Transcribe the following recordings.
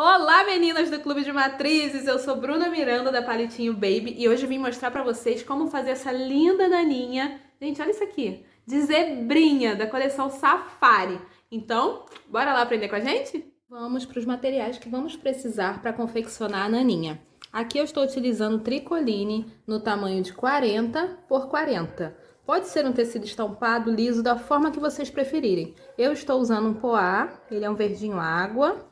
Olá, meninas do Clube de Matrizes! Eu sou Bruna Miranda da Palitinho Baby e hoje eu vim mostrar pra vocês como fazer essa linda naninha. Gente, olha isso aqui, de zebrinha da coleção Safari. Então, bora lá aprender com a gente? Vamos para os materiais que vamos precisar para confeccionar a naninha. Aqui eu estou utilizando tricoline no tamanho de 40 por 40. Pode ser um tecido estampado, liso, da forma que vocês preferirem. Eu estou usando um poá, ele é um verdinho água.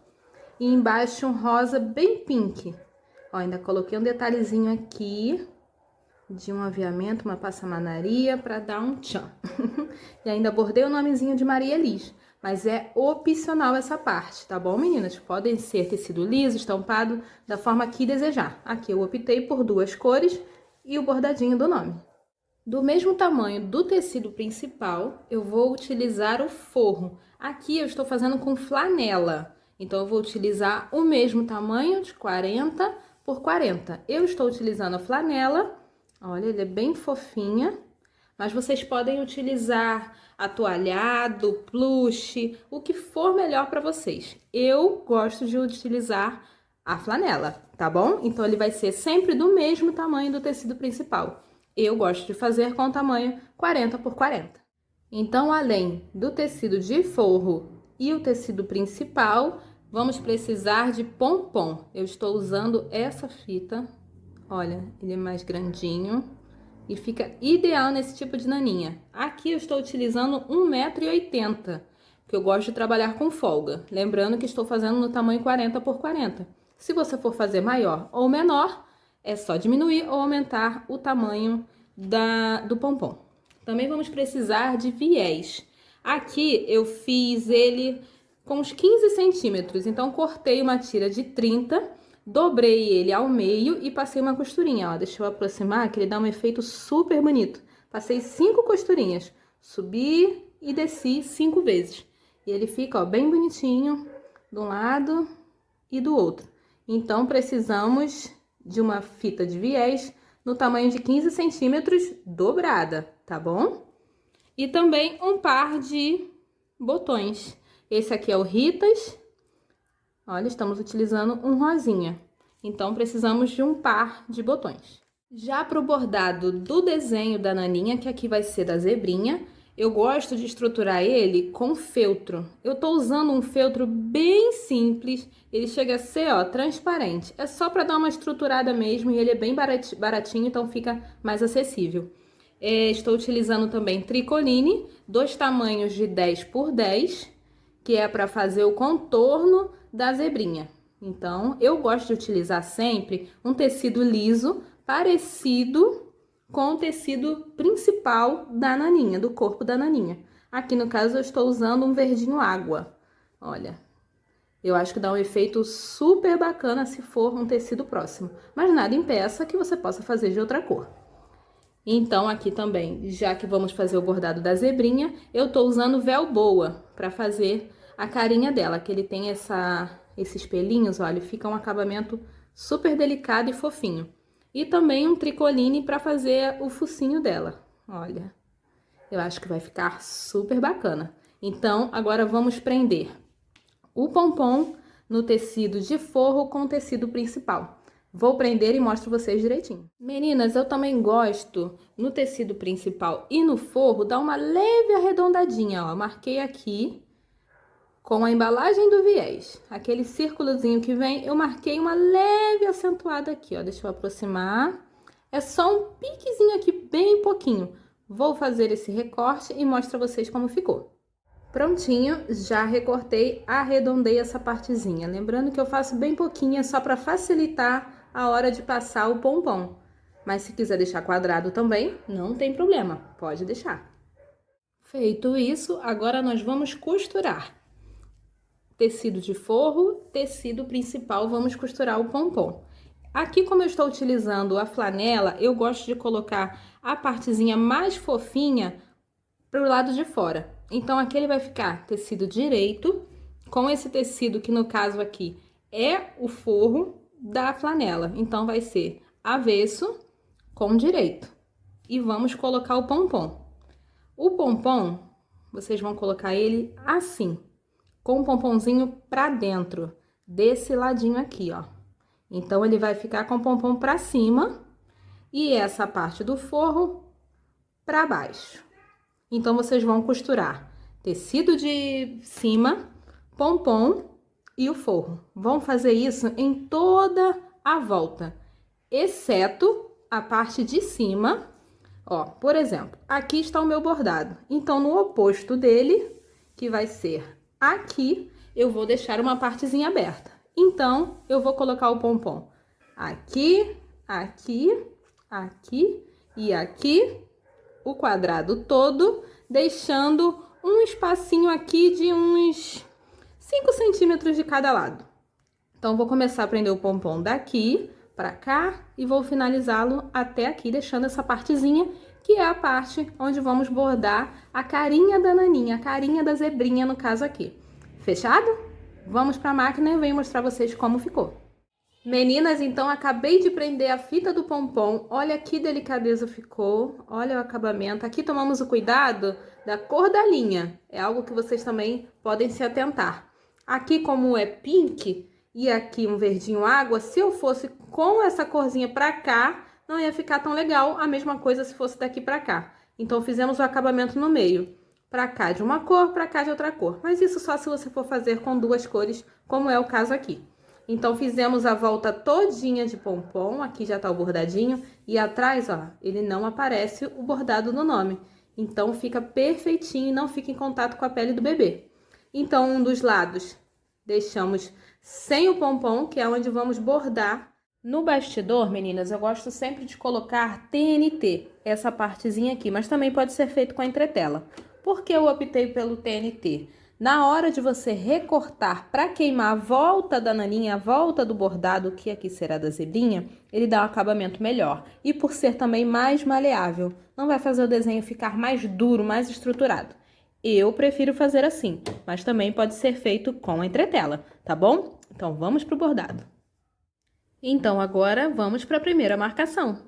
E embaixo um rosa bem pink. Ó, ainda coloquei um detalhezinho aqui de um aviamento, uma passamanaria para dar um tchan. E ainda bordei o nomezinho de Maria Elis. Mas é opcional essa parte, tá bom, meninas? Podem ser tecido liso, estampado, da forma que desejar. Aqui eu optei por duas cores e o bordadinho do nome. Do mesmo tamanho do tecido principal, eu vou utilizar o forro. Aqui eu estou fazendo com flanela. Então, eu vou utilizar o mesmo tamanho de 40 por 40. Eu estou utilizando a flanela, olha, ele é bem fofinha, mas vocês podem utilizar atoalhado, plush, o que for melhor para vocês. Eu gosto de utilizar a flanela, tá bom? Então, ele vai ser sempre do mesmo tamanho do tecido principal. Eu gosto de fazer com o tamanho 40 por 40. Então, além do tecido de forro e o tecido principal, vamos precisar de pompom. Eu estou usando essa fita. Olha, ele é mais grandinho e fica ideal nesse tipo de naninha. Aqui eu estou utilizando 1,80 m, porque eu gosto de trabalhar com folga. Lembrando que estou fazendo no tamanho 40 por 40. Se você for fazer maior ou menor, é só diminuir ou aumentar o tamanho do pompom. Também vamos precisar de viés. Aqui eu fiz ele com uns 15 centímetros, então cortei uma tira de 30, dobrei ele ao meio e passei uma costurinha, ó. Deixa eu aproximar que ele dá um efeito super bonito. Passei 5 costurinhas, subi e desci 5 vezes. E ele fica, ó, bem bonitinho de um lado e do outro. Então, precisamos de uma fita de viés no tamanho de 15 centímetros dobrada, tá bom? E também um par de botões. Esse aqui é o Ritas. Olha, estamos utilizando um rosinha. Então, precisamos de um par de botões. Já para o bordado do desenho da naninha, que aqui vai ser da zebrinha, eu gosto de estruturar ele com feltro. Eu tô usando um feltro bem simples, ele chega a ser, ó, transparente. É só para dar uma estruturada mesmo e ele é bem baratinho, então fica mais acessível. Estou utilizando também tricoline, dois tamanhos de 10 por 10, que é para fazer o contorno da zebrinha. Então, eu gosto de utilizar sempre um tecido liso, parecido com o tecido principal da naninha, do corpo da naninha. Aqui no caso eu estou usando um verdinho água. Olha, eu acho que dá um efeito super bacana se for um tecido próximo, mas nada impeça que você possa fazer de outra cor. Então aqui também, já que vamos fazer o bordado da zebrinha, eu tô usando véu boa para fazer a carinha dela, que ele tem esses pelinhos, olha, fica um acabamento super delicado e fofinho. E também um tricoline para fazer o focinho dela. Olha, eu acho que vai ficar super bacana. Então, agora vamos prender o pompom no tecido de forro com o tecido principal. Vou prender e mostro vocês direitinho. Meninas, eu também gosto, no tecido principal e no forro, dar uma leve arredondadinha, ó. Marquei aqui com a embalagem do viés. Aquele círculozinho que vem, eu marquei uma leve acentuada aqui, ó. Deixa eu aproximar. É só um piquezinho aqui, bem pouquinho. Vou fazer esse recorte e mostro a vocês como ficou. Prontinho, já recortei, arredondei essa partezinha. Lembrando que eu faço bem pouquinha, só para facilitar a hora de passar o pompom. Mas se quiser deixar quadrado também, não tem problema, pode deixar. Feito isso, agora nós vamos costurar. Tecido de forro, tecido principal, vamos costurar o pompom. Aqui, como eu estou utilizando a flanela, eu gosto de colocar a partezinha mais fofinha para o lado de fora. Então, aqui ele vai ficar tecido direito, com esse tecido que no caso aqui é o forro da flanela. Então, vai ser avesso com direito. E vamos colocar o pompom. O pompom, vocês vão colocar ele assim, com o pomponzinho para dentro. desse ladinho aqui, ó. Então, ele vai ficar com o pompom pra cima e essa parte do forro pra baixo. Então, vocês vão costurar tecido de cima, pompom e o forro. Vão fazer isso em toda a volta, exceto a parte de cima. Ó, por exemplo, aqui está o meu bordado. Então, no oposto dele, que vai ser aqui, eu vou deixar uma partezinha aberta. Então, eu vou colocar o pompom aqui, aqui, aqui e aqui, o quadrado todo, deixando um espacinho aqui de uns 5 centímetros de cada lado. Então, vou começar a prender o pompom daqui pra cá e vou finalizá-lo até aqui, deixando essa partezinha, que é a parte onde vamos bordar a carinha da naninha, a carinha da zebrinha, no caso aqui. Fechado? Vamos para a máquina e eu venho mostrar vocês como ficou. Meninas, então acabei de prender a fita do pompom. Olha que delicadeza ficou. Olha o acabamento. Aqui tomamos o cuidado da cor da linha. É algo que vocês também podem se atentar. Aqui, como é pink e aqui um verdinho água, se eu fosse com essa corzinha para cá, não ia ficar tão legal. A mesma coisa se fosse daqui para cá. Então, fizemos o acabamento no meio. Para cá de uma cor, para cá de outra cor. Mas isso só se você for fazer com duas cores, como é o caso aqui. Então, fizemos a volta todinha de pompom. Aqui já tá o bordadinho. E atrás, ó, ele não aparece o bordado no nome. Então, fica perfeitinho e não fica em contato com a pele do bebê. Então, um dos lados deixamos sem o pompom, que é onde vamos bordar. No bastidor, meninas, eu gosto sempre de colocar TNT, essa partezinha aqui. Mas também pode ser feito com a entretela. Por que eu optei pelo TNT? Na hora de você recortar para queimar a volta da naninha, a volta do bordado, que aqui será da zebrinha, ele dá um acabamento melhor. E por ser também mais maleável, não vai fazer o desenho ficar mais duro, mais estruturado. Eu prefiro fazer assim, mas também pode ser feito com a entretela, tá bom? Então, vamos pro bordado. Então, agora vamos para a primeira marcação.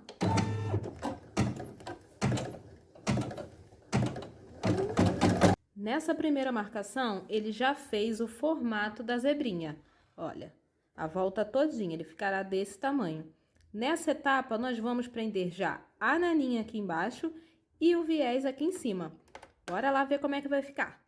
Nessa primeira marcação, ele já fez o formato da zebrinha. Olha, a volta todinha, ele ficará desse tamanho. Nessa etapa, nós vamos prender já a naninha aqui embaixo e o viés aqui em cima. Bora lá ver como é que vai ficar.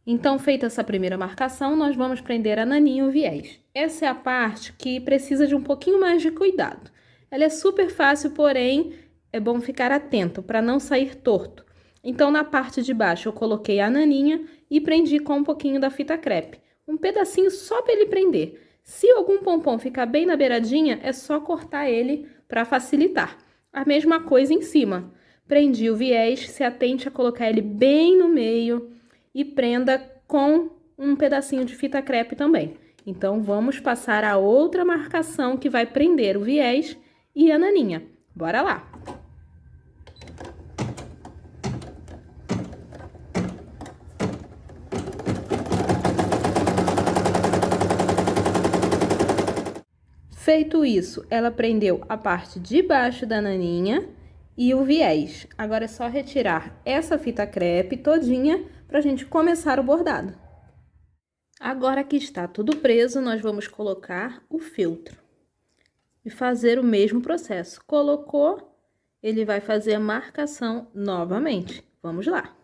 Então, feita essa primeira marcação, nós vamos prender a naninha e o viés. Essa é a parte que precisa de um pouquinho mais de cuidado. Ela é super fácil, porém, é bom ficar atento para não sair torto. Então, na parte de baixo, eu coloquei a naninha e prendi com um pouquinho da fita crepe. Um pedacinho só para ele prender. Se algum pompom ficar bem na beiradinha, é só cortar ele para facilitar. A mesma coisa em cima. Prendi o viés, se atente a colocar ele bem no meio e prenda com um pedacinho de fita crepe também. Então, vamos passar a outra marcação que vai prender o viés e a naninha. Bora lá! Feito isso, ela prendeu a parte de baixo da naninha e o viés. Agora é só retirar essa fita crepe todinha pra gente começar o bordado. Agora que está tudo preso, nós vamos colocar o feltro e fazer o mesmo processo. Colocou, ele vai fazer a marcação novamente. Vamos lá!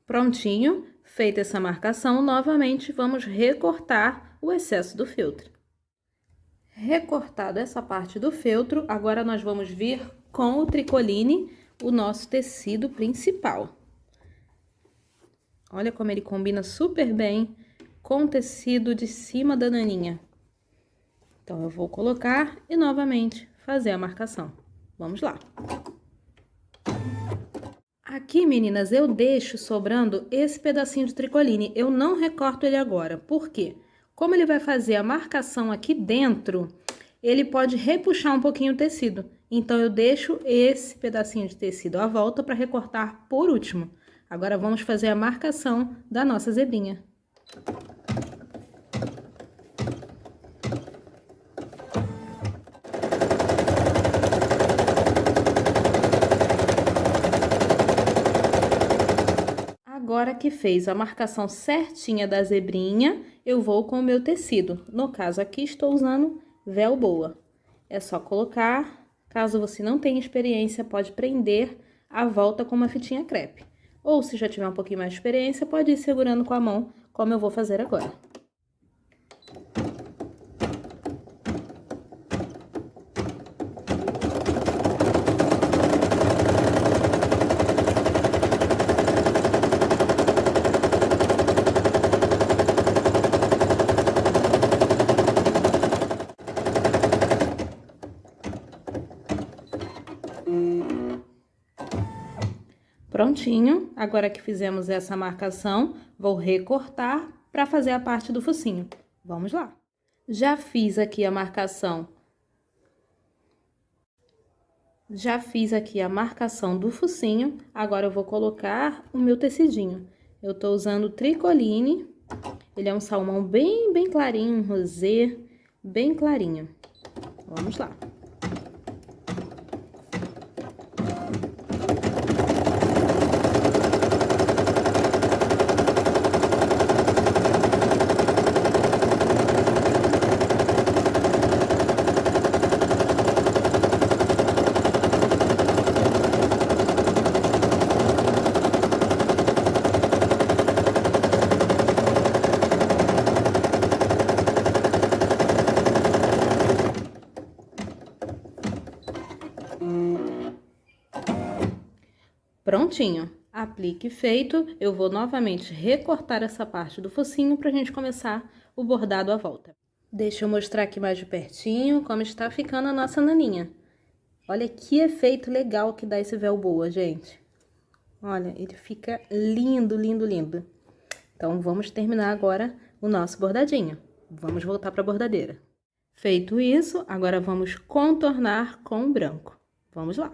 Prontinho, feita essa marcação, novamente vamos recortar o excesso do feltro. Recortado essa parte do feltro, agora nós vamos vir com o tricoline, o nosso tecido principal. Olha como ele combina super bem com o tecido de cima da naninha. Então, eu vou colocar e novamente fazer a marcação. Vamos lá! Aqui, meninas, eu deixo sobrando esse pedacinho de tricoline. Eu não recorto ele agora. Por quê? Como ele vai fazer a marcação aqui dentro, ele pode repuxar um pouquinho o tecido. Então, eu deixo esse pedacinho de tecido à volta para recortar por último. Agora, vamos fazer a marcação da nossa zebrinha. Agora que fez a marcação certinha da zebrinha, eu vou com o meu tecido. No caso aqui, estou usando véu boa. É só colocar, caso você não tenha experiência, pode prender a volta com uma fitinha crepe. Ou se já tiver um pouquinho mais de experiência, pode ir segurando com a mão, como eu vou fazer agora. Prontinho, agora que fizemos essa marcação, vou recortar para fazer a parte do focinho. Vamos lá. Já fiz aqui a marcação. Já fiz aqui a marcação do focinho, agora eu vou colocar o meu tecidinho. Eu tô usando tricoline, ele é um salmão bem clarinho, um rosê, bem clarinho. Vamos lá. Prontinho, aplique feito, eu vou novamente recortar essa parte do focinho pra gente começar o bordado à volta. Deixa eu mostrar aqui mais de pertinho como está ficando a nossa naninha. Olha que efeito legal que dá esse véu boa, gente. Olha, ele fica lindo, lindo, lindo. Então, vamos terminar agora o nosso bordadinho. Vamos voltar pra bordadeira. Feito isso, agora vamos contornar com o branco. Vamos lá.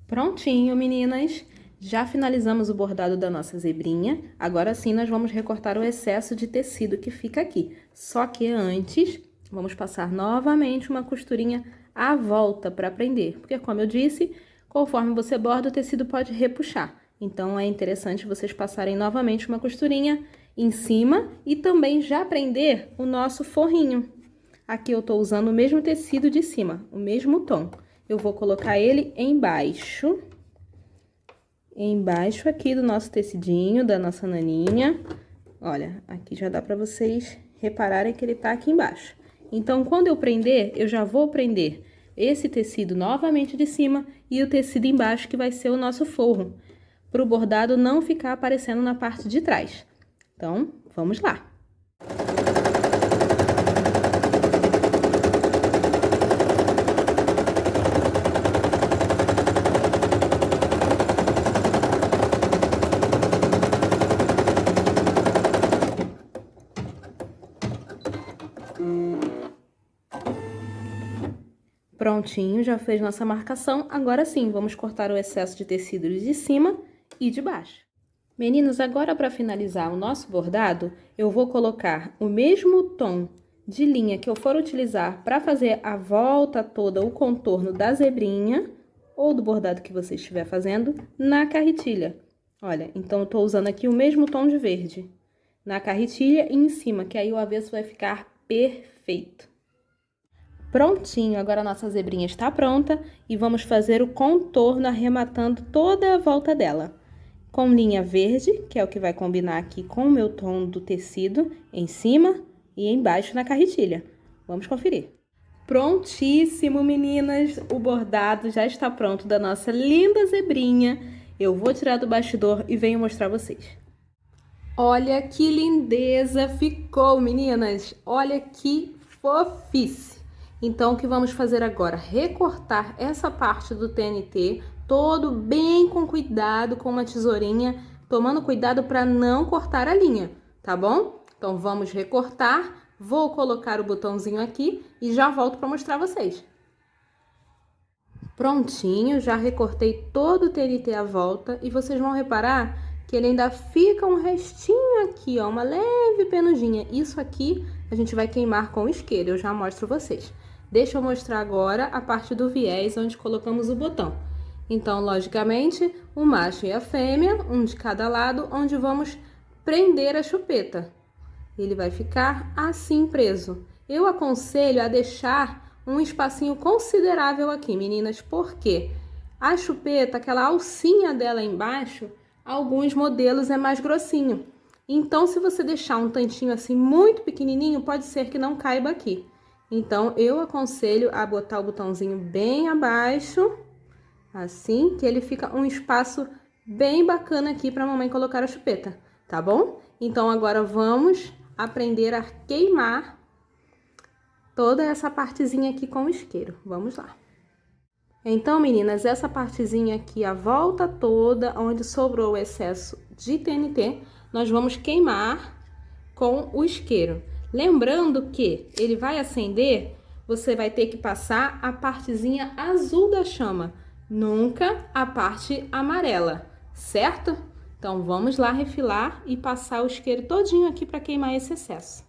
Prontinho, meninas! Já finalizamos o bordado da nossa zebrinha, agora sim nós vamos recortar o excesso de tecido que fica aqui. Só que antes, vamos passar novamente uma costurinha à volta para prender, porque como eu disse, conforme você borda, o tecido pode repuxar. Então, é interessante vocês passarem novamente uma costurinha em cima e também já prender o nosso forrinho. Aqui eu tô usando o mesmo tecido de cima, o mesmo tom. Eu vou colocar ele embaixo aqui do nosso tecidinho, da nossa naninha. Olha, aqui já dá pra vocês repararem que ele tá aqui embaixo. Então, quando eu prender, eu já vou prender esse tecido novamente de cima e o tecido embaixo, que vai ser o nosso forro, pro bordado não ficar aparecendo na parte de trás. Então, vamos lá. Prontinho, já fez nossa marcação. Agora sim, vamos cortar o excesso de tecido de cima e de baixo. Meninos, agora para finalizar o nosso bordado, eu vou colocar o mesmo tom de linha que eu for utilizar para fazer a volta toda, o contorno da zebrinha, ou do bordado que você estiver fazendo, na carretilha. Olha, então eu tô usando aqui o mesmo tom de verde. na carretilha e em cima, que aí o avesso vai ficar perfeito. Prontinho, agora a nossa zebrinha está pronta e vamos fazer o contorno arrematando toda a volta dela. Com linha verde, que é o que vai combinar aqui com o meu tom do tecido, em cima e embaixo na carretilha. Vamos conferir. Prontíssimo, meninas! O bordado já está pronto da nossa linda zebrinha. Eu vou tirar do bastidor e venho mostrar a vocês. Olha que lindeza ficou, meninas! Olha que fofice! Então, o que vamos fazer agora? Recortar essa parte do TNT, todo bem com cuidado, com uma tesourinha, tomando cuidado para não cortar a linha, tá bom? Então, vamos recortar, vou colocar o botãozinho aqui e já volto para mostrar a vocês. Prontinho, já recortei todo o TNT à volta e vocês vão reparar que ele ainda fica um restinho aqui, ó, uma leve penugem. Isso aqui a gente vai queimar com o isqueiro, eu já mostro vocês. Deixa eu mostrar agora a parte do viés onde colocamos o botão. Então, logicamente, o macho e a fêmea, um de cada lado, onde vamos prender a chupeta. Ele vai ficar assim preso. Eu aconselho a deixar um espacinho considerável aqui, meninas, porque a chupeta, aquela alcinha dela embaixo, alguns modelos é mais grossinho. Então, se você deixar um tantinho assim muito pequenininho, pode ser que não caiba aqui. Então, eu aconselho a botar o botãozinho bem abaixo, assim, que ele fica um espaço bem bacana aqui para a mamãe colocar a chupeta, tá bom? Então, agora vamos aprender a queimar toda essa partezinha aqui com o isqueiro. Vamos lá. Então, meninas, essa partezinha aqui, a volta toda, onde sobrou o excesso de TNT, nós vamos queimar com o isqueiro. Lembrando que ele vai acender, você vai ter que passar a partezinha azul da chama, nunca a parte amarela, certo? Então, vamos lá refilar e passar o isqueiro todinho aqui para queimar esse excesso.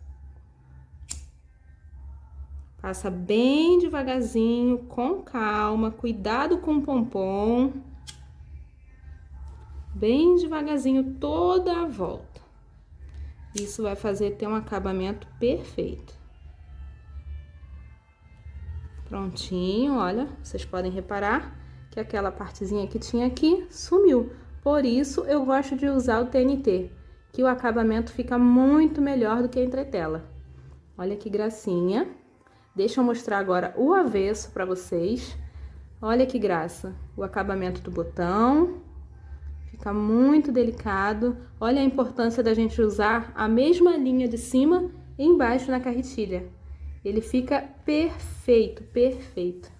Passa bem devagarzinho, com calma, cuidado com o pompom. Bem devagarzinho toda a volta. Isso vai fazer ter um acabamento perfeito. Prontinho, olha, vocês podem reparar que aquela partezinha que tinha aqui sumiu. Por isso, eu gosto de usar o TNT, que o acabamento fica muito melhor do que a entretela. Olha que gracinha. Deixa eu mostrar agora o avesso para vocês. Olha que graça. O acabamento do botão. Fica muito delicado. Olha a importância da gente usar a mesma linha de cima e embaixo na carretilha. Ele fica perfeito, perfeito.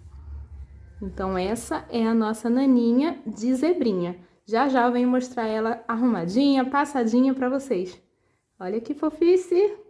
Então, essa é a nossa naninha de zebrinha. Já já eu venho mostrar ela arrumadinha, passadinha para vocês. Olha que fofice!